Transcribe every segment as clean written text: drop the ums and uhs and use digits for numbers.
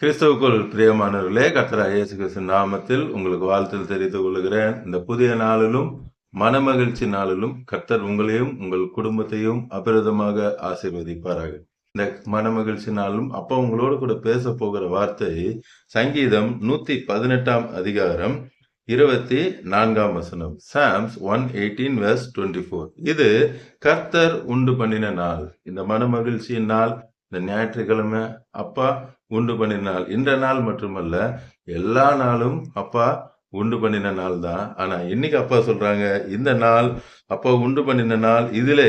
கிறிஸ்துவுக்குள் பிரியமானவர்களே, கர்த்தராகிய இயேசு கிறிஸ்துவின் நாமத்தில் உங்களுக்கு வாழ்த்துதல் தெரிவித்துக் கொள்கிறேன். இந்த புதிய நாளிலும் மனமகிழ்ச்சி நாளிலும் கர்த்தர் உங்களையும் உங்கள் குடும்பத்தையும் அபிரதமாக ஆசீர்வதிப்பாராக. இந்த மனமகிழ்ச்சி நாளும் அப்பா உங்களோடு கூட பேச போகிற வார்த்தை சங்கீதம் 118 அதிகாரம் 24 வசனம். Psalms 118 verse 24. இது கர்த்தர் உண்டு பண்ணின நாள். இந்த மனமகிழ்ச்சியின் நாள், இந்த ஞாயிற்றுக்கிழமை அப்பா உண்டு பண்ணின நாள். இந்த நாள் மட்டுமல்ல, எல்லா நாளும் அப்பா உண்டு பண்ணின நாள் தான். ஆனா இன்னைக்கு அப்பா சொல்றாங்க, இந்த நாள் அப்பா உண்டு பண்ணின நாள், இதிலே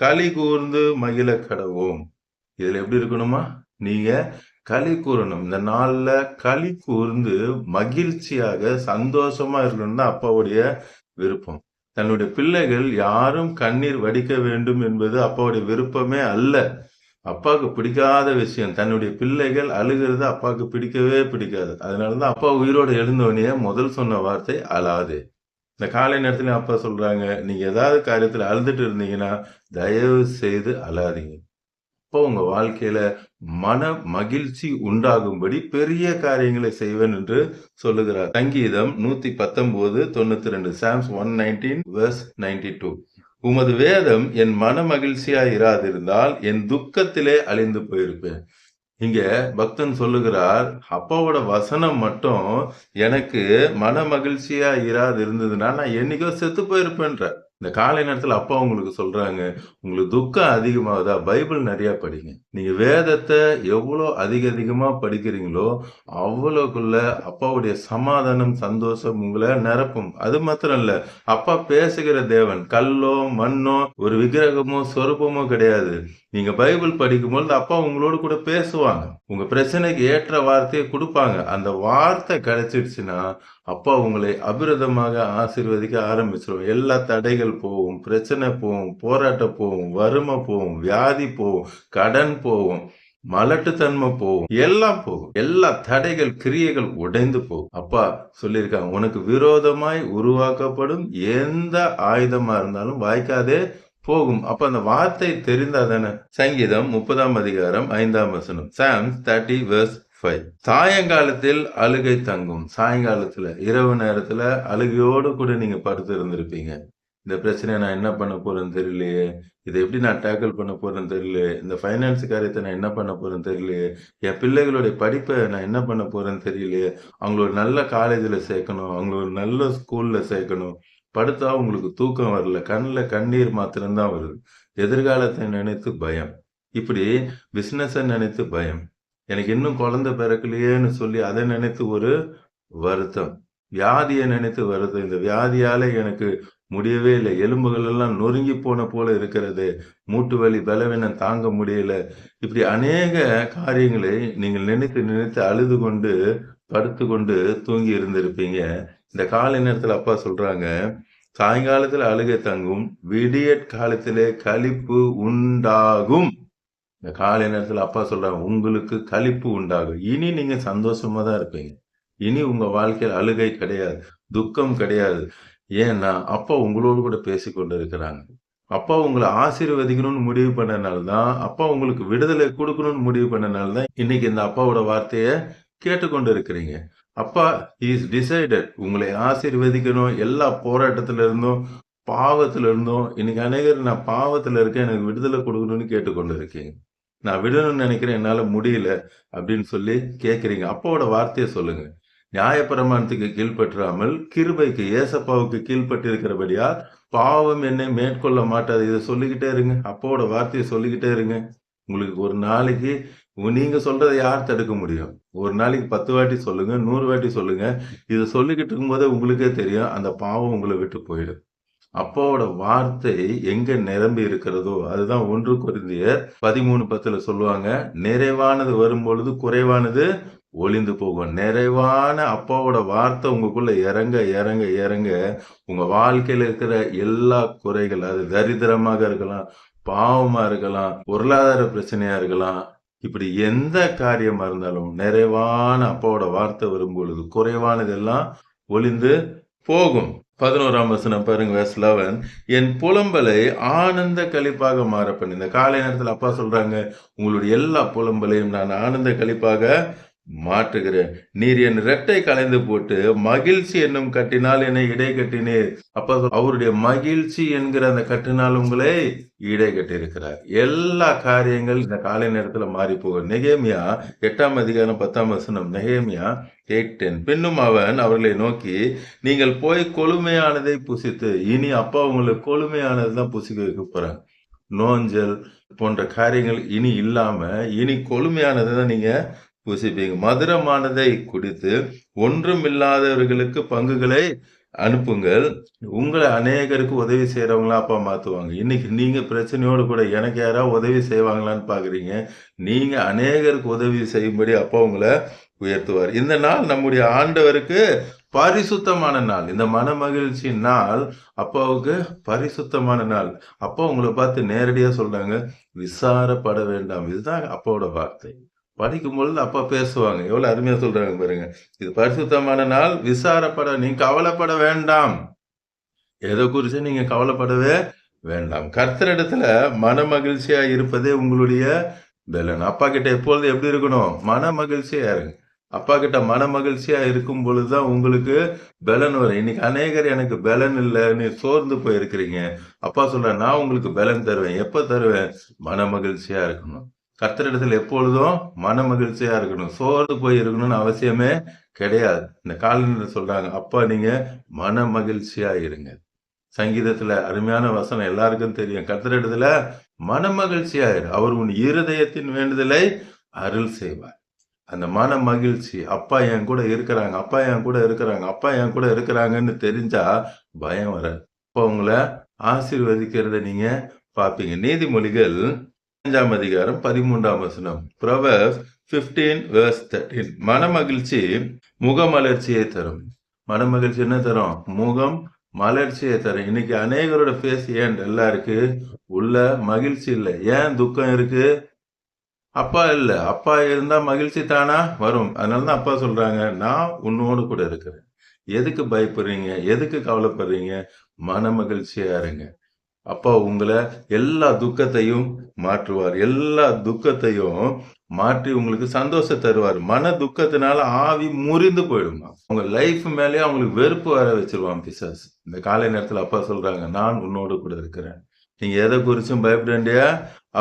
களி கூர்ந்து மகிழ கடவோம். இதுல எப்படி இருக்கணுமா? நீங்க களி கூறணும். இந்த நாள்ல களி கூர்ந்து மகிழ்ச்சியாக சந்தோஷமா இருக்கணும் தான் அப்பாவுடைய விருப்பம். தன்னுடைய பிள்ளைகள் யாரும் கண்ணீர் வடிக்க வேண்டும் என்பது அப்பாவுடைய விருப்பமே அல்ல. அப்பாவுக்கு பிடிக்காத விஷயம், தன்னுடைய பிள்ளைகள் அழுகிறது அப்பாவுக்கு பிடிக்கவே பிடிக்காது. அதனாலதான் அப்பா உயிரோடு எழுந்தோடனே முதல் சொன்ன வார்த்தை அழாதே. இந்த காலை நேரத்துல அப்பா சொல்றாங்க, நீங்க ஏதாவது காரியத்துல அழுதுட்டு இருந்தீங்கன்னா தயவு செய்து அழாதீங்க. அப்போ உங்க வாழ்க்கையில மன மகிழ்ச்சி உண்டாகும்படி பெரிய காரியங்களை செய்வேன் என்று சொல்லுகிறார். சங்கீதம் 119:92, Psalms 119 verse 92. உமது வேதம் என் மன மகிழ்ச்சியாய் இராதிருந்தால் என் துக்கத்திலே அழிந்து போயிருப்பேன். இங்க பக்தன் சொல்லுகிறார், அப்பாவோட வசனம் மட்டும் எனக்கு மன மகிழ்ச்சியா இராது இருந்ததுன்னா நான் என்னைக்கோ செத்து போயிருப்பேன்ற. இந்த காலை நேரத்துல அப்பா உங்களுக்கு சொல்றாங்க, உங்களுக்கு துக்கம் அதிகமாகுதா? பைபிள் நிறைய படிங்க. நீங்க வேதத்தை எவ்வளோ அதிகமா படிக்கிறீங்களோ அவ்வளோக்குள்ள அப்பாவுடைய சமாதானம், சந்தோஷம் உங்களை நிரப்பும். அது மாத்திரம் இல்ல, அப்பா பேசுகிற தேவன் கல்லோ மண்ணோ ஒரு விக்கிரகமோ சொரூபமோ கிடையாது. நீங்க பைபிள் படிக்கும்போது அப்பா உங்களோடு கூட பேசுவாங்க. உங்க பிரச்சனைக்கு ஏற்ற வார்த்தையை கொடுப்பாங்க. அந்த வார்த்தை கிடைச்சிடுச்சுன்னா அப்பா உங்களை அபிரதமாக ஆசீர்வதிக்க ஆரம்பிச்சிடும். எல்லா தடைகள் போகும், பிரச்சனை போகும், போராட்டம் போகும், வறுமை போகும், வியாதி போகும், கடன் போகும், மலட்டுத்தன்மை போகும், எல்லாம் போகும். எல்லா தடைகள் கிரியைகள் உடைந்து போகும். அப்பா சொல்லியிருக்காங்க, உனக்கு விரோதமாய் உருவாக்கப்படும் எந்த ஆயுதமா இருந்தாலும் வாய்க்காதே போகும். அப்ப அந்த வார்த்தை தெரிந்தாதானே. சங்கீதம் 30 அதிகாரம் 5 வசனம், Psalms 30 verse 5. சாயங்காலத்தில் அழுகை தங்கும். சாயங்காலத்துல இரவு நேரத்துல அழுகையோடு கூட நீங்க படுத்து இருந்திருப்பீங்க. இந்த பிரச்சனையை நான் என்ன பண்ண போறேன்னு தெரியலையே, இதை எப்படி நான் டேக்கிள் பண்ண போறேன்னு தெரியலையே, இந்த ஃபைனான்ஸ் காரியத்தை நான் என்ன பண்ண போறேன்னு தெரியலையே, என் பிள்ளைகளுடைய படிப்பை நான் என்ன பண்ண போறேன்னு தெரியலையே, அவங்கள ஒரு நல்ல காலேஜில் சேர்க்கணும், அவங்கள ஒரு நல்ல ஸ்கூல்ல சேர்க்கணும். படுத்தா உங்களுக்கு தூக்கம் வரல, கண்ணில் கண்ணீர் மாத்திரம்தான் வருது. எதிர்காலத்தை நினைத்து பயம், இப்படி பிசினஸை நினைத்து பயம், எனக்கு இன்னும் குழந்தை பிறக்கலையேன்னு சொல்லி அதை நினைத்து ஒரு வருத்தம், வியாதியை நினைத்து வருத்தம், இந்த வியாதியால எனக்கு முடியவே இல்லை, எலும்புகள் எல்லாம் நொறுங்கி போன போல இருக்கிறது, மூட்டு வலி பலவீனம் தாங்க முடியல, இப்படி அநேக காரியங்களை நீங்கள் நினைத்து நினைத்து அழுது கொண்டு படுத்து கொண்டு தூங்கி இருந்திருப்பீங்க. இந்த காலை நேரத்துல அப்பா சொல்றாங்க, சாயங்காலத்துல அழுகை தங்கும், விடிய காலத்திலே களிப்பு உண்டாகும். இந்த காலை நேரத்துல அப்பா சொல்றாங்க, உங்களுக்கு களிப்பு உண்டாகும். இனி நீங்க சந்தோஷமா தான் இருப்பீங்க. இனி உங்க வாழ்க்கையில் அழுகை கிடையாது, துக்கம் கிடையாது. ஏன்னா அப்பா உங்களோடு கூட பேசி கொண்டு இருக்கிறாங்க. அப்பா உங்களை ஆசீர்வதிக்கணும்னு முடிவு பண்ணனால்தான், அப்பா உங்களுக்கு விடுதலை கொடுக்கணும்னு முடிவு பண்ணனால்தான் இன்னைக்கு இந்த அப்பாவோட வார்த்தையை கேட்டுக்கொண்டு இருக்கிறீங்க. அப்பா இஸ் டிசைடட் உங்களை ஆசீர்வதிக்கணும். எல்லா போராட்டத்துல இருந்தும் பாவத்துல இருந்தும் இன்னைக்கு அநேகர் நான் பாவத்துல இருக்கேன், எனக்கு விடுதலை கொடுக்கணும்னு கேட்டுக்கொண்டு இருக்கீங்க. நான் விடணும்னு நினைக்கிறேன், என்னால முடியல அப்படின்னு சொல்லி கேட்குறீங்க. அப்பாவோட வார்த்தையை சொல்லுங்க. நியாயப்பிரமாணத்துக்கு கீழ்ப்பற்றாமல் கிருபைக்கு, ஏசப்பாவுக்கு கீழ்ப்பட்டு இருக்கிறபடியா பாவம் என்னை மேற்கொள்ள மாட்டாது. இதை சொல்லிக்கிட்டே இருங்க, அப்பாவோட வார்த்தையை சொல்லிக்கிட்டே இருங்க. உங்களுக்கு ஒரு நாளைக்கு நீங்க சொல்றதை யார் தடுக்க முடியும்? ஒரு நாளைக்கு 10 வாட்டி சொல்லுங்க, 100 வாட்டி சொல்லுங்க. இதை சொல்லிக்கிட்டு இருக்கும்போதே உங்களுக்கே தெரியும், அந்த பாவம் உங்களை விட்டு போயிடும். அப்பாவோட வார்த்தை எங்க நிரம்பி இருக்கிறதோ அதுதான் 1 கொரிந்தியர் 13:10 சொல்லுவாங்க, நிறைவானது வரும்பொழுது குறைவானது ஒளிந்து போகும். நிறைவான அப்பாவோட வார்த்தை உங்களுக்குள்ள இறங்க இறங்க இறங்க உங்க வாழ்க்கையில இருக்கிற எல்லா குறைகள், அது தரித்திரமாக இருக்கலாம், பாவமா இருக்கலாம், பொருளாதார பிரச்சனையா இருக்கலாம், இப்படி எந்த காரியமா இருந்தாலும் நிறைவான அப்பாவோட வார்த்தை வரும்பொழுது குறைவானதெல்லாம் ஒளிந்து போகும். 11 வசனம் பாருங்க, verse 11. என் புலம்பலை ஆனந்த களிப்பாக மாற பண்ணி. இந்த காலை நேரத்தில் அப்பா சொல்றாங்க, உங்களுடைய எல்லா புலம்பலையும் நான் ஆனந்த களிப்பாக மாற்றுகிறேன். நீர் என் இரட்டை களைந்து போட்டு மகிழ்ச்சி என்னும் கட்டினால் என்னை இடை கட்டினீர். அப்ப அவருடைய மகிழ்ச்சி என்கிற அந்த கட்டினால் உங்களை இடை கட்டியிருக்கிறார். எல்லா காரியங்கள் இந்த காலை நேரத்துல மாறி போகும். நெகேமியா 8ஆம் அதிகாரம் 10ஆம் வசனம். நெகேமியா 8:10. பின்னும் அவன் அவர்களை நோக்கி, நீங்கள் போய் கொழுமையானதை புசித்து, இனி அப்பா உங்களுக்கு கொழுமையானதுதான் புசிக்க வைக்க போறாங்க. நோஞ்சல் போன்ற காரியங்கள் இனி இல்லாம, இனி கொழுமையானதை தான் நீங்க புசிப்பீங்க. மதுரமானதை குடித்து ஒன்றும் இல்லாதவர்களுக்கு பங்குகளை அனுப்புங்கள். உங்களை அநேகருக்கு உதவி செய்யறவங்களா அப்பா மாத்துவாங்க. இன்னைக்கு நீங்க பிரச்சனையோடு கூட எனக்கு யாராவது உதவி செய்வாங்களான்னு பாக்குறீங்க. நீங்க அநேகருக்கு உதவி செய்யும்படி அப்பா உங்களை உயர்த்துவார். இந்த நாள் நம்முடைய ஆண்டவருக்கு பரிசுத்தமான நாள். இந்த மன மகிழ்ச்சி நாள் அப்பாவுக்கு பரிசுத்தமான நாள். அப்பா உங்களை பார்த்து நேரடியா சொல்றாங்க, விசாரப்பட வேண்டாம். இதுதான் அப்பாவோட வார்த்தை. படிக்கும் பொழுது அப்பா பேசுவாங்க. எவ்வளவு அருமையா சொல்றாங்க பாருங்க. இது பரிசுத்தமான நாள், விசாரப்பட, நீங்க கவலைப்பட வேண்டாம். எதை குறிச்சு நீங்க கவலைப்படவே வேண்டாம். கர்த்தரிடத்துல மன மகிழ்ச்சியா இருப்பதே உங்களுடைய பலன். அப்பா கிட்ட எப்பொழுது எப்படி இருக்கணும்? மன மகிழ்ச்சியா இருங்க. அப்பா கிட்ட மன மகிழ்ச்சியா இருக்கும் பொழுதுதான் உங்களுக்கு பலன் வரும். இன்னைக்கு அநேகர் எனக்கு பலன் இல்லைன்னு சோர்ந்து போயிருக்கிறீங்க. அப்பா சொல்ற, நான் உங்களுக்கு பலன் தருவேன். எப்ப தருவேன்? மன மகிழ்ச்சியா இருக்கணும். கர்த்தரிடத்தில் எப்பொழுதும் மன மகிழ்ச்சியா இருக்கணும். சோர்ந்து போய் இருக்கணும்னு அவசியமே கிடையாது. இந்த காலையில சொல்றாங்க, அப்பா நீங்க மன மகிழ்ச்சியா இருங்க. சங்கீதத்துல அருமையான வசனம் எல்லாருக்கும் தெரியும். கர்த்தரிடத்துல மன மகிழ்ச்சியா இரு. அவர் உன் இருதயத்தின் வேண்டுதலை அருள் செய்வார். அந்த மன மகிழ்ச்சி, அப்பா என் கூட இருக்கிறாங்க, அப்பா என் கூட இருக்கிறாங்க, அப்பா என் கூட இருக்கிறாங்கன்னு தெரிஞ்சா பயம் வராது. அப்ப உங்களை ஆசீர்வதிக்கிறத நீங்க பாப்பீங்க. நீதிமொழிகள் 5ஆம் அதிகாரம் 13ஆம் வசனம். Proverbs 15:13. மனமகிழ்ச்சி முகமலர்ச்சியை தரும். மனமகிழ்ச்சி என்ன தரும்? முகம் மலர்ச்சியை தரும். இன்னைக்கு அநேகரோட பேஸ் ஏன் டல்லா இருக்கு? உள்ள மகிழ்ச்சி இல்லை. ஏன் துக்கம் இருக்கு? அப்பா இல்ல. அப்பா இருந்தா மகிழ்ச்சி தானா வரும். அதனாலதான் அப்பா சொல்றாங்க, நான் உன்னோடு கூட இருக்கிறேன். எதுக்கு பயப்படுறீங்க? எதுக்கு கவலைப்படுறீங்க? மன மகிழ்ச்சியா இருங்க. அப்பா உங்களை எல்லா துக்கத்தையும் மாற்றுவார். எல்லா துக்கத்தையும் மாற்றி உங்களுக்கு சந்தோஷம் தருவார். மன துக்கத்தினால ஆவி முறிந்து போயிடுமா. உங்க லைஃப் மேலேயே அவங்களுக்கு வெறுப்பு வர வச்சிருவான் பிசாசு. இந்த காலை நேரத்துல அப்பா சொல்றாங்க, நான் உன்னோடு கூட இருக்கிறேன். நீங்க எதை குறிச்சும் பயப்பட வேண்டிய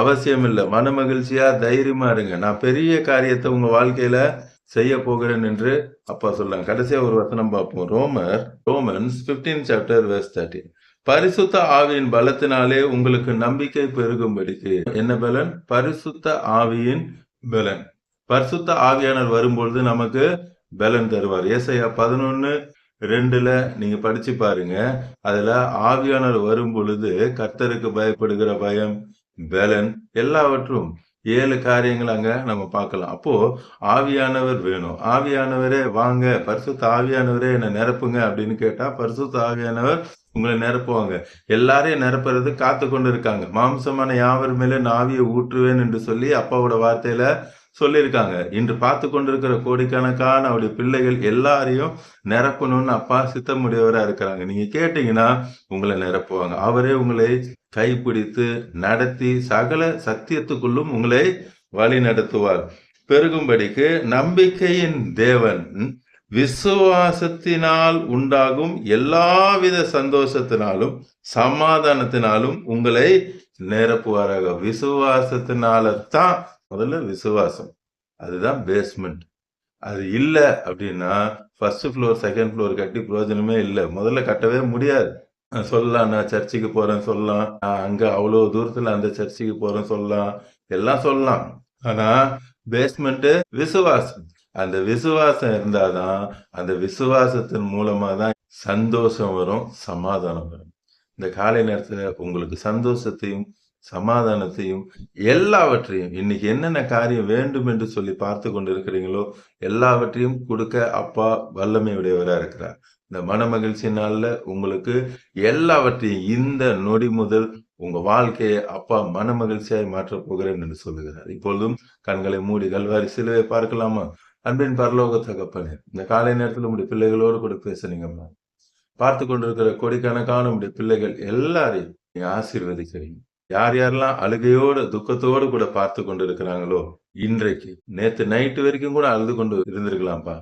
அவசியம் இல்லை. மன மகிழ்ச்சியா தைரியமா இருங்க. நான் பெரிய காரியத்தை உங்க வாழ்க்கையில செய்ய போகிறேன் என்று அப்பா சொல்றாங்க. கடைசியா ஒரு வசனம் பார்ப்போம். ரோமன்ஸ் 15:13. பரிசுத்த ஆவியின் பலத்தினாலே உங்களுக்கு நம்பிக்கை பெருகும்படிக்கு. என்ன பலன்? பரிசுத்த ஆவியின் பலன். பரிசுத்த ஆவியானவர் வரும்பொழுது நமக்கு பலன் தருவார். ஏசாயா 11:2 நீங்க படிச்சு பாருங்க. அதுல ஆவியானவர் வரும் பொழுது கர்த்தருக்கு பயப்படுகிற பயம், பலன் எல்லாவற்றும் 7 காரியங்கள் அங்க நம்ம பார்க்கலாம். அப்போ ஆவியானவர் வேணும். ஆவியானவரே வாங்க, பரிசுத்த ஆவியானவரே என்னை நிரப்புங்க அப்படின்னு கேட்டா பரிசுத்த ஆவியானவர் உங்களை நிரப்புவாங்க. எல்லாரையும் நிரப்புறது காத்து கொண்டு இருக்காங்க. மாம்சமான யாவர் மேலே நான் ஆவியை ஊற்றுவேன் என்று சொல்லி அப்பாவோட வார்த்தையில சொல்லியிருக்காங்க. இன்று பார்த்து கொண்டிருக்கிற கோடிக்கணக்கான அவருடைய பிள்ளைகள் எல்லாரையும் நிரப்பணும்னு அப்பா சித்தமுடையவரா இருக்கிறாங்க. நீங்க கேட்டீங்கன்னா உங்களை நிரப்புவாங்க. அவரே உங்களை கைப்பிடித்து நடத்தி சகல சத்தியத்துக்குள்ளும் உங்களை வழி நடத்துவார். பெருகும்படிக்கு நம்பிக்கையின் தேவன் விசுவாசத்தினால் உண்டாகும் எல்லாவித சந்தோஷத்தினாலும் சமாதானத்தினாலும் உங்களை நிரப்புவாராக. விசுவாசத்தினால தான் முதல்ல விசுவாசம். அதுதான் பேஸ்மெண்ட். அது இல்ல அப்படின்னா ஃபர்ஸ்ட் ஃப்ளோர் செகண்ட் ஃப்ளோர் கட்டி பிரயோஜனமே இல்லை. முதல்ல கட்டவே முடியாது. சொல்லலாம், நான் சர்ச்சுக்கு போறேன் சொல்லலாம், அங்க அவ்வளவு தூரத்துல அந்த சர்ச்சுக்கு போறேன் சொல்லலாம், எல்லாம் சொல்லலாம். ஆனா பேஸ்மெண்ட் விசுவாசம். அந்த விசுவாசம் இருந்தாதான், அந்த விசுவாசத்தின் மூலமா தான் சந்தோஷம் வரும், சமாதானம் வரும். இந்த காலை நேரத்துல உங்களுக்கு சந்தோஷத்தையும் சமாதானத்தையும் எல்லாவற்றையும் இன்னைக்கு என்னென்ன காரியம் வேண்டும் என்று சொல்லி பார்த்து கொண்டு இருக்கிறீங்களோ எல்லாவற்றையும் கொடுக்க அப்பா வல்லமை உடையவரா இருக்கிறார். இந்த மன மகிழ்ச்சி நாள்ல உங்களுக்கு எல்லாவற்றையும் இந்த நொடி முதல் உங்க வாழ்க்கையை அப்பா மன மகிழ்ச்சியாய் மாற்றப் போகிறேன் என்று சொல்லுகிறார். இப்பொழுதும் கண்களை மூடி கல்வாரி சிலுவை பார்க்கலாமா? அன்பின் பரலோக தகப்பனே, இந்த காலை நேரத்தில் உங்களுடைய பிள்ளைகளோடு கூட பேசுனீங்கம்மா. பார்த்து கொண்டிருக்கிற கோடிக்கணக்கான உங்களுடைய பிள்ளைகள் எல்லாரையும் நீங்க ஆசீர்வதிக்கிறீங்க. யார் யாரெல்லாம் அழுகையோடு துக்கத்தோடு கூட பார்த்து கொண்டு இருக்கிறாங்களோ இன்றைக்கு நேத்து நைட்டு வரைக்கும் கூட அழுது கொண்டு இருந்திருக்கலாம்ப்பா.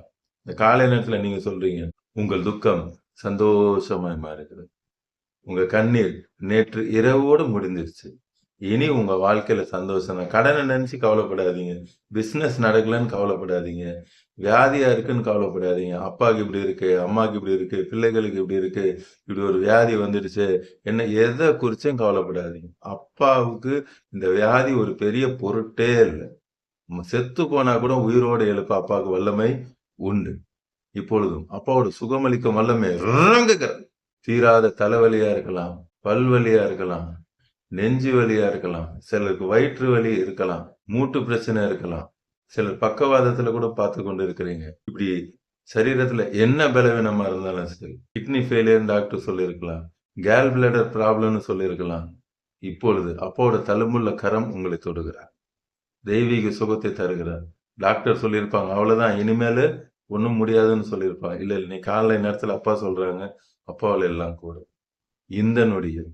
இந்த காலை நேரத்துல நீங்க சொல்றீங்க, உங்கள் துக்கம் சந்தோஷமாய் மாறுகிறது. உங்க கண்ணீர் நேற்று இரவோடு முடிஞ்சிருச்சு. இனி உங்க வாழ்க்கையில சந்தோஷம் தான். கடனை நினைச்சு கவலைப்படாதீங்க. பிசினஸ் நடக்கலன்னு கவலைப்படாதீங்க. வியாதியா இருக்குன்னு கவலைப்படாதீங்க. அப்பாவுக்கு இப்படி இருக்கு, அம்மாவுக்கு இப்படி இருக்கு, பிள்ளைகளுக்கு இப்படி இருக்கு, இப்படி ஒரு வியாதி வந்துடுச்சு. என்ன எதை குறிச்சும் கவலைப்படாதீங்க. அப்பாவுக்கு இந்த வியாதி ஒரு பெரிய பொருட்டே இல்லை. செத்து போனா கூட உயிரோடு எழுப்ப அப்பாவுக்கு வல்லமை உண்டு. இப்பொழுதும் அப்பாவோட சுகமளிக்கும் வல்லமை இறங்குகிறது. தீராத தலைவலியா இருக்கலாம், பல்வலியா இருக்கலாம், நெஞ்சு வலியா இருக்கலாம், சிலருக்கு வயிற்று வலி இருக்கலாம், மூட்டு பிரச்சனை இருக்கலாம், சிலர் பக்கவாதத்துல கூட பார்த்து கொண்டு இருக்கிறீங்க. இப்படி சரீரத்துல என்ன பலவீனமா இருந்தாலும் சரி, கிட்னி ஃபெயிலியர் டாக்டர் சொல்லியிருக்கலாம், கேல் பிளடர் ப்ராப்ளம்னு சொல்லியிருக்கலாம். இப்பொழுது அப்பாவோட தழும்புள்ள கரம் உங்களை தொடுகிறார். தெய்வீக சுகத்தை தருகிறார். டாக்டர் சொல்லியிருப்பாங்க, அவ்வளவுதான் இனிமேல் ஒன்றும் முடியாதுன்னு சொல்லியிருப்பாங்க. இல்ல நீ காலை நேரத்துல அப்பா சொல்றாங்க, அப்பாவில் எல்லாம் கூட. இந்த நொடியில்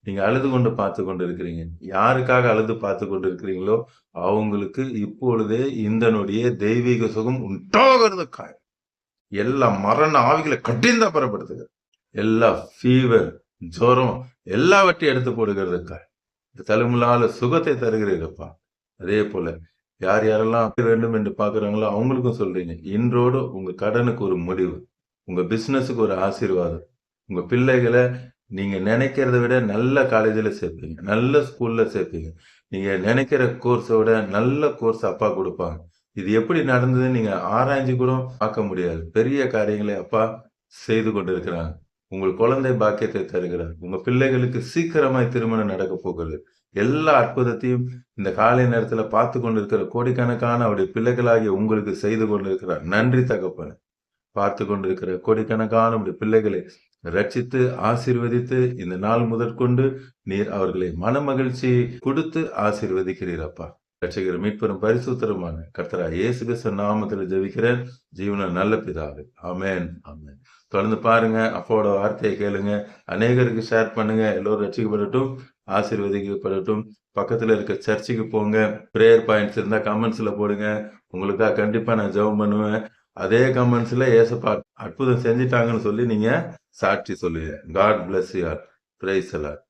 நீங்க அழுது கொண்டு பார்த்து கொண்டு இருக்கிறீங்க. யாருக்காக அழுது பார்த்து கொண்டு இருக்கிறீங்களோ அவங்களுக்கு இப்பொழுதே இந்த நொடியே தெய்வீக சுகம் உண்டாகிறதுக்காக எல்லா மரண ஆவிகளை கடிந்த பரப்படுத்துக, எல்லா ஃபீவர், ஜுரம் எல்லாவற்றையும் எடுத்து போடுகிறதுக்காக இந்த தலைமுலால சுகத்தை தருகிறீரப்பா. அதே போல யார் யாரெல்லாம் வேண்டும் என்று பாக்குறாங்களோ அவங்களுக்கும் சொல்றீங்க, இன்றோடு உங்க கடனுக்கு ஒரு முடிவு, உங்க பிசினஸுக்கு ஒரு ஆசீர்வாதம், உங்க பிள்ளைகளை நீங்க நினைக்கிறத விட நல்ல காலேஜ்ல சேர்ப்பீங்க, நல்ல ஸ்கூல்ல சேர்ப்பீங்க. நீங்க நினைக்கிற கோர்ஸை விட நல்ல கோர்ஸ் அப்பா கொடுப்பாங்க. இது எப்படி நடந்ததுன்னு நீங்க ஆராய்ஞ்சு கூட பார்க்க முடியாது. பெரிய காரியங்களை அப்பா செய்து கொண்டிருக்கிறாங்க. உங்கள் குழந்தை பாக்கியத்தை தருகிறார். உங்க பிள்ளைகளுக்கு சீக்கிரமாய் திருமணம் நடக்க போகிறது. எல்லா அற்புதத்தையும் இந்த காலை நேரத்துல பார்த்து கொண்டிருக்கிற கோடிக்கணக்கான அவருடைய பிள்ளைகளாகிய உங்களுக்கு செய்து கொண்டிருக்கிறார். நன்றி தகப்பனே. பார்த்து கொண்டிருக்கிற கோடிக்கணக்கான உடைய பிள்ளைகளை ரட்சித்து ஆசீர்வதித்து இந்த நாள் முதற்கொண்டு நீர் அவர்களை மனமகிழ்ச்சி கொடுத்து ஆசீர்வதிக்கிறீரப்பா. ரட்சகர் மீட்பெரும் பரிசுத்தருமான கர்த்தராகிய இயேசு கிறிஸ்து நாமத்தில் ஜெபிக்கிறேன் ஜீவன நல்ல பிதாவே. ஆமென், ஆமென். தொடர்ந்து பாருங்க, அப்பாவோட வார்த்தையை கேளுங்க, அநேகருக்கு ஷேர் பண்ணுங்க. எல்லோரும் ரட்சிக்கப்படட்டும், ஆசீர்வதிக்கப்படட்டும். பக்கத்துல இருக்க சர்ச்சுக்கு போங்க. பிரேயர் பாயிண்ட்ஸ் இருந்தா கமெண்ட்ஸ்ல போடுங்க. உங்களுக்காக கண்டிப்பா நான் ஜெபம் பண்ணுவேன். அதே கமெண்ட்ஸ்ல ஏசப்பா அற்புதம் செஞ்சிட்டாங்கன்னு சொல்லி நீங்க சாட்சி சொல்லுங்க. God bless you all. Praise the Lord.